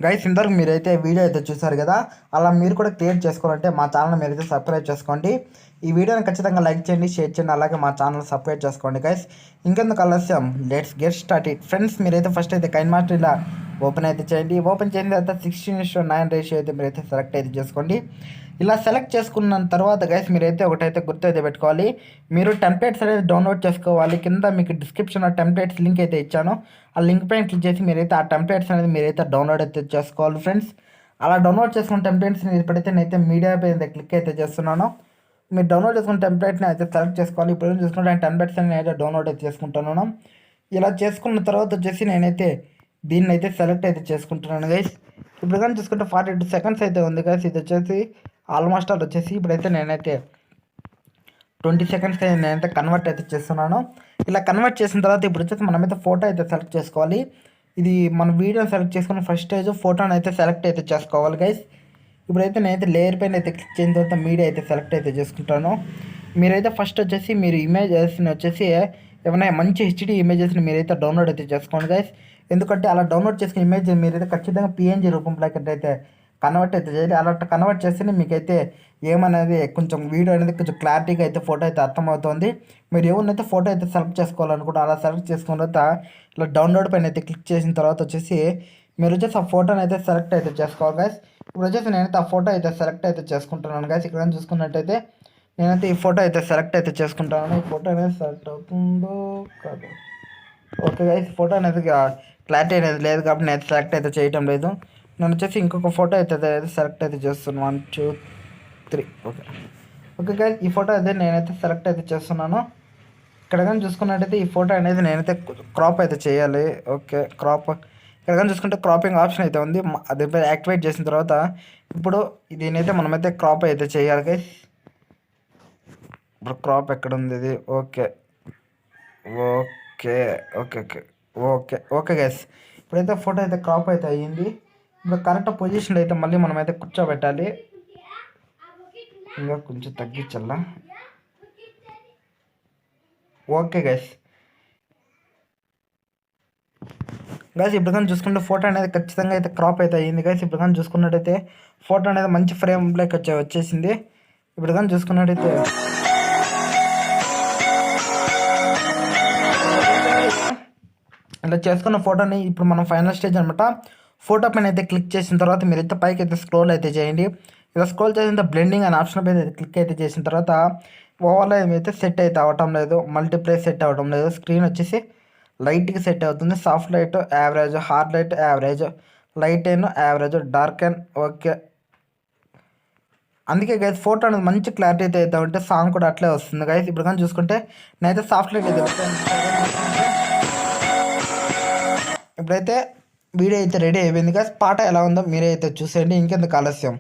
Guys ఇంతవరకు మీరైతే video అయితే చూసారు కదా, అలా మీరు కూడా క్రియేట్ చేసుకోవాలంటే మా ఛానల్ మీరైతే సబ్స్క్రైబ్ చేసుకోండి. ఈ వీడియోని ఖచ్చితంగా లైక్ చేయండి, షేర్ చేయండి, అలాగే మా ఛానల్ సబ్స్క్రైబ్ చేసుకోండి గైస్. ఇంకెందుకు ఆలస్యం, let's get start it friends. మీరైతే ఫస్ట్ అయితే కైన్మాస్టర్ ఇలా ఓపెన్ అయితే చేయండి. ఓపెన్ చేసిన తర్వాత 16:9 రేషియో అయితే మీరైతే సెలెక్ట్ అయితే చేసుకోండి. ఇలా సెలెక్ట్ చేసుకున్న తర్వాత గైస్ మీరైతే ఒకటైతే గుర్తు అయితే పెట్టుకోవాలి, మీరు టెంప్లెట్స్ అనేది డౌన్లోడ్ చేసుకోవాలి. కింద మీకు డిస్క్రిప్షన్లో టెంప్లెట్స్ లింక్ అయితే ఇచ్చాను. ఆ లింక్ పైన క్లిక్ చేసి మీరైతే ఆ టెంప్లెట్స్ అనేది మీరైతే డౌన్లోడ్ అయితే చేసుకోవాలి ఫ్రెండ్స్. అలా డౌన్లోడ్ చేసుకున్న టెంప్లెట్స్ని ఇప్పుడైతే నేనైతే మీడియా పైన క్లిక్ అయితే చేస్తున్నాను. మీరు డౌన్లోడ్ చేసుకున్న టెంప్లెట్ని అయితే సెలెక్ట్ చేసుకోవాలి. ఇప్పుడు చూసుకుంటే టెంప్లెట్స్ అని అయితే డౌన్లోడ్ అయితే చేసుకుంటున్నాను. ఇలా చేసుకున్న తర్వాత వచ్చేసి నేనైతే దీన్ని అయితే సెలెక్ట్ అయితే చేసుకుంటున్నాను గైస్. ఇప్పుడు కానీ చూసుకుంటే 42 సెకండ్స్ అయితే ఉంది గైస్. ఇది వచ్చేసి ఆల్మోస్ట్ ఆల్ వచ్చేసి ఇప్పుడైతే నేనైతే 20 సెకండ్స్కి నేనైతే కన్వర్ట్ అయితే చేస్తున్నాను. ఇలా కన్వర్ట్ చేసిన తర్వాత ఇప్పుడు వచ్చేసి మనమైతే ఫోటో అయితే సెలెక్ట్ చేసుకోవాలి. ఇది మన వీడియోని సెలెక్ట్ చేసుకుని ఫస్ట్ స్టేజ్ ఫోటోని అయితే సెలెక్ట్ అయితే చేసుకోవాలి గైస్. ఇప్పుడైతే నేనైతే లేయర్ పైన అయితే క్లిక్ చేసిన తర్వాత మీడియా అయితే సెలెక్ట్ అయితే చేసుకుంటాను. మీరైతే ఫస్ట్ వచ్చేసి మీరు ఇమేజెస్ని వచ్చేసి ఏమైనా మంచి హెచ్డి ఇమేజెస్ని మీరైతే డౌన్లోడ్ అయితే చేసుకోండి గైస్. ఎందుకంటే అలా డౌన్లోడ్ చేసుకున్న ఇమేజ్ మీరైతే ఖచ్చితంగా పిఎన్జీ రూపంలోకి అయితే కన్వర్ట్ అయితే చేయాలి. అలా కన్వర్ట్ చేస్తేనే మీకైతే ఏమనేది కొంచెం వీడియో అనేది కొంచెం క్లారిటీగా అయితే ఫోటో అయితే అర్థమవుతుంది. మీరు ఏమన్నైతే ఫోటో అయితే సెలెక్ట్ చేసుకోవాలనుకుంటే అలా సెలెక్ట్ చేసుకున్న తర్వాత ఇలా డౌన్లోడ్ పైన అయితే క్లిక్ చేసిన తర్వాత వచ్చేసి మీరు వచ్చేసి ఆ ఫోటోని అయితే సెలెక్ట్ అయితే చేసుకోవాలి గైస్. ఇప్పుడు వచ్చేసి నేనైతే ఆ ఫోటో అయితే సెలెక్ట్ అయితే చేసుకుంటున్నాను గైస్. ఇక్కడ చూసుకున్నట్టయితే నేనైతే ఈ ఫోటో అయితే సెలెక్ట్ అయితే చేసుకుంటాను. ఈ ఫోటో అనేది సెలెక్ట్ అవుతుందో కాదు. ఓకే గైస్, ఫోటో అనేది క్లారిటీ అనేది లేదు కాబట్టి నేను సెలెక్ట్ అయితే చేయటం లేదు. నేను వచ్చేసి ఇంకొక ఫోటో అయితే సెలెక్ట్ అయితే చేస్తున్నాను. 1 2 3 ఓకే ఓకే గైస్, ఈ ఫోటో అయితే నేనైతే సెలెక్ట్ అయితే చేస్తున్నాను. ఇక్కడ కానీ చూసుకున్నట్టయితే ఈ ఫోటో అనేది నేనైతే క్రాప్ అయితే చేయాలి. ఓకే క్రాప్, ఇక్కడ కానీ చూసుకుంటే క్రాపింగ్ ఆప్షన్ అయితే ఉంది. అది యాక్టివేట్ చేసిన తర్వాత ఇప్పుడు దీనైతే మనమైతే క్రాప్ అయితే చేయాలి గైస్. ఇప్పుడు క్రాప్ ఎక్కడ ఉంది ఇది? Okay okay okay okay okay okay guys, ఇప్పుడైతే ఫోటో అయితే క్రాప్ అయితే అయ్యింది. ఇప్పుడు కరెక్ట్ పొజిషన్లో అయితే మళ్ళీ మనమైతే కూర్చోబెట్టాలి. ఇంకా కొంచెం తగ్గించాలా. ఓకే గైస్ ఇప్పుడు కానీ చూసుకుంటే ఫోటో అనేది ఖచ్చితంగా అయితే క్రాప్ అయితే అయ్యింది గైస్. ఇప్పుడు కానీ చూసుకున్నట్టయితే ఫోటో అనేది మంచి ఫ్రేమ్లోకి వచ్చేసింది. ఇప్పుడు కానీ చూసుకున్నట్టయితే ఇలా చేసుకున్న ఫోటోని ఇప్పుడు మనం ఫైనల్ స్టేజ్ అనమాట. ఫోటో పైన అయితే క్లిక్ చేసిన తర్వాత మీరైతే పైకి అయితే స్క్రోల్ అయితే చేయండి. ఇలా స్క్రోల్ చేసిన తర్వాత బ్లెండింగ్ అనే ఆప్షన్ పైన క్లిక్ అయితే చేసిన తర్వాత ఓవర్లో ఏమైతే సెట్ అయితే అవ్వటం లేదు, మల్టీప్లే సెట్ అవ్వడం లేదు. స్క్రీన్ వచ్చేసి లైట్గా సెట్ అవుతుంది. Soft light average, hard light average, light అయిన యావరేజ్, డార్క్ అండ్ ఓకే. అందుకే గైస్ ఫోటో అనేది మంచి క్లారిటీ అయితే అవుతా ఉంటే సాంగ్ కూడా అట్లే వస్తుంది గైస్. ఇప్పుడు కానీ చూసుకుంటే నేనైతే సాఫ్ట్ లైట్ అయితే ఇప్పుడైతే వీడియో అయితే రెడీ అయిపోయింది గైస్. పాట ఎలా ఉందో మీరే అయితే చూసేయండి. ఇంకెందుకు ఆలస్యం.